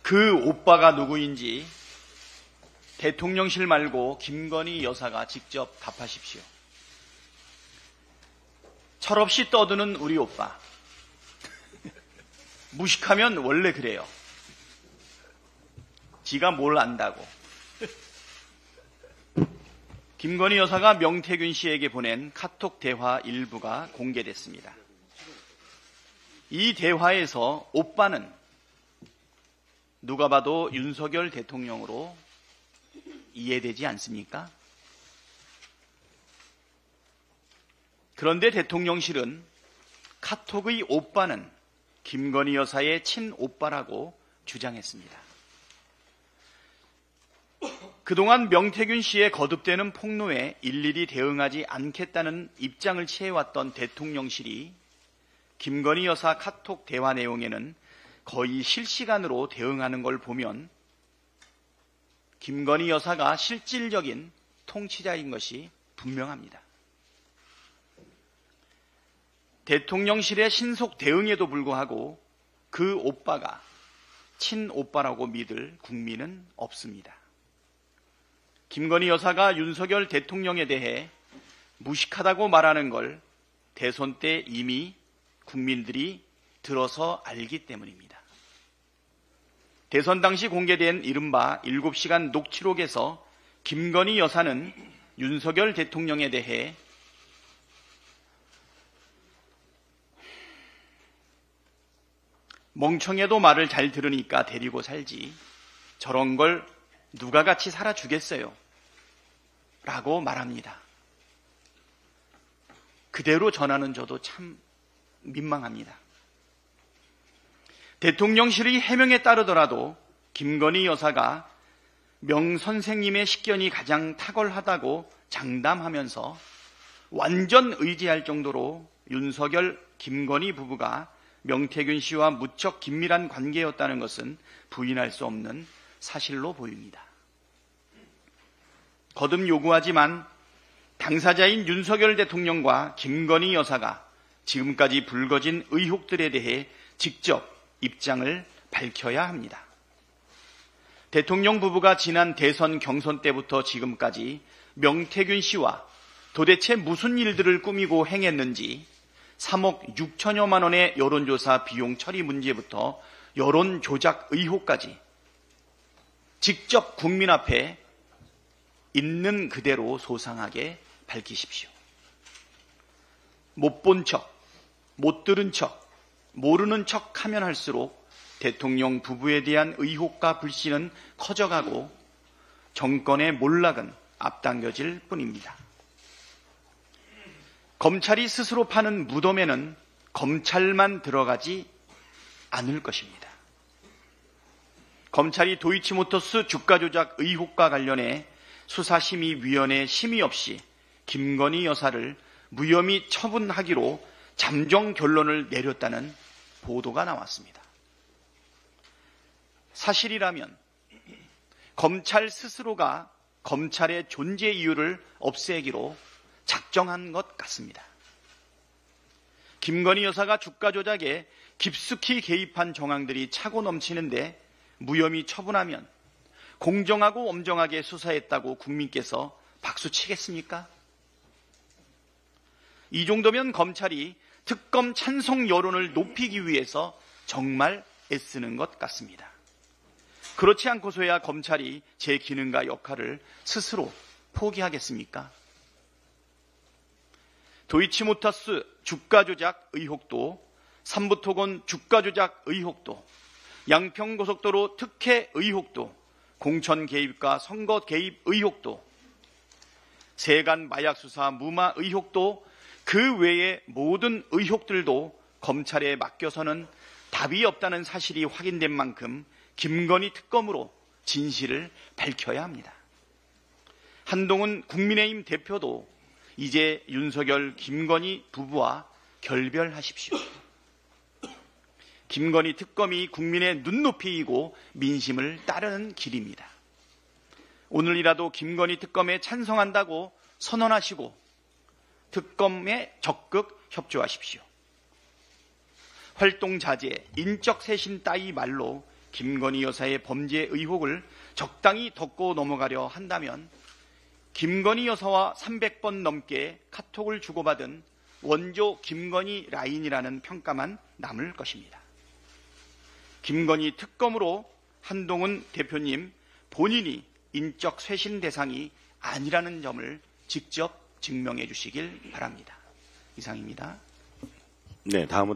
그 오빠가 누구인지 대통령실 말고 김건희 여사가 직접 답하십시오. 철없이 떠드는 우리 오빠. 무식하면 원래 그래요. 지가 뭘 안다고. 김건희 여사가 명태균 씨에게 보낸 카톡 대화 일부가 공개됐습니다. 이 대화에서 오빠는 누가 봐도 윤석열 대통령으로 이해되지 않습니까? 그런데 대통령실은 카톡의 오빠는 김건희 여사의 친오빠라고 주장했습니다. 그동안 명태균 씨의 거듭되는 폭로에 일일이 대응하지 않겠다는 입장을 취해왔던 대통령실이 김건희 여사 카톡 대화 내용에는 거의 실시간으로 대응하는 걸 보면 김건희 여사가 실질적인 통치자인 것이 분명합니다. 대통령실의 신속 대응에도 불구하고 그 오빠가 친오빠라고 믿을 국민은 없습니다. 김건희 여사가 윤석열 대통령에 대해 무식하다고 말하는 걸 대선 때 이미 국민들이 들어서 알기 때문입니다. 대선 당시 공개된 이른바 7시간 녹취록에서 김건희 여사는 윤석열 대통령에 대해 멍청해도 말을 잘 들으니까 데리고 살지 저런 걸 누가 같이 살아주겠어요? 라고 말합니다. 그대로 전하는 저도 참 민망합니다. 대통령실의 해명에 따르더라도 김건희 여사가 명 선생님의 식견이 가장 탁월하다고 장담하면서 완전 의지할 정도로 윤석열, 김건희 부부가 명태균 씨와 무척 긴밀한 관계였다는 것은 부인할 수 없는 사실로 보입니다. 거듭 요구하지만 당사자인 윤석열 대통령과 김건희 여사가 지금까지 불거진 의혹들에 대해 직접 입장을 밝혀야 합니다. 대통령 부부가 지난 대선 경선 때부터 지금까지 명태균 씨와 도대체 무슨 일들을 꾸미고 행했는지 3억 6천여만 원의 여론조사 비용 처리 문제부터 여론 조작 의혹까지 직접 국민 앞에 있는 그대로 소상하게 밝히십시오. 못 본 척, 못 들은 척, 모르는 척 하면 할수록 대통령 부부에 대한 의혹과 불신은 커져가고 정권의 몰락은 앞당겨질 뿐입니다. 검찰이 스스로 파는 무덤에는 검찰만 들어가지 않을 것입니다. 검찰이 도이치모터스 주가 조작 의혹과 관련해 수사심의위원회 심의 없이 김건희 여사를 무혐의 처분하기로 잠정 결론을 내렸다는 보도가 나왔습니다. 사실이라면 검찰 스스로가 검찰의 존재 이유를 없애기로 작정한 것 같습니다. 김건희 여사가 주가 조작에 깊숙이 개입한 정황들이 차고 넘치는데 무혐의 처분하면 공정하고 엄정하게 수사했다고 국민께서 박수치겠습니까? 이 정도면 검찰이 특검 찬성 여론을 높이기 위해서 정말 애쓰는 것 같습니다. 그렇지 않고서야 검찰이 제 기능과 역할을 스스로 포기하겠습니까? 도이치모터스 주가 조작 의혹도, 삼부토건 주가 조작 의혹도, 양평고속도로 특혜 의혹도, 공천 개입과 선거 개입 의혹도, 세간 마약 수사 무마 의혹도, 그 외의 모든 의혹들도 검찰에 맡겨서는 답이 없다는 사실이 확인된 만큼 김건희 특검으로 진실을 밝혀야 합니다. 한동훈 국민의힘 대표도 이제 윤석열, 김건희 부부와 결별하십시오. 김건희 특검이 국민의 눈높이이고 민심을 따르는 길입니다. 오늘이라도 김건희 특검에 찬성한다고 선언하시고 특검에 적극 협조하십시오. 활동 자제, 인적 쇄신 따위 말로 김건희 여사의 범죄 의혹을 적당히 덮고 넘어가려 한다면 김건희 여사와 300번 넘게 카톡을 주고받은 원조 김건희 라인이라는 평가만 남을 것입니다. 김건희 특검으로 한동훈 대표님 본인이 인적 쇄신 대상이 아니라는 점을 직접 증명해 주시길 바랍니다. 이상입니다. 네, 다음으로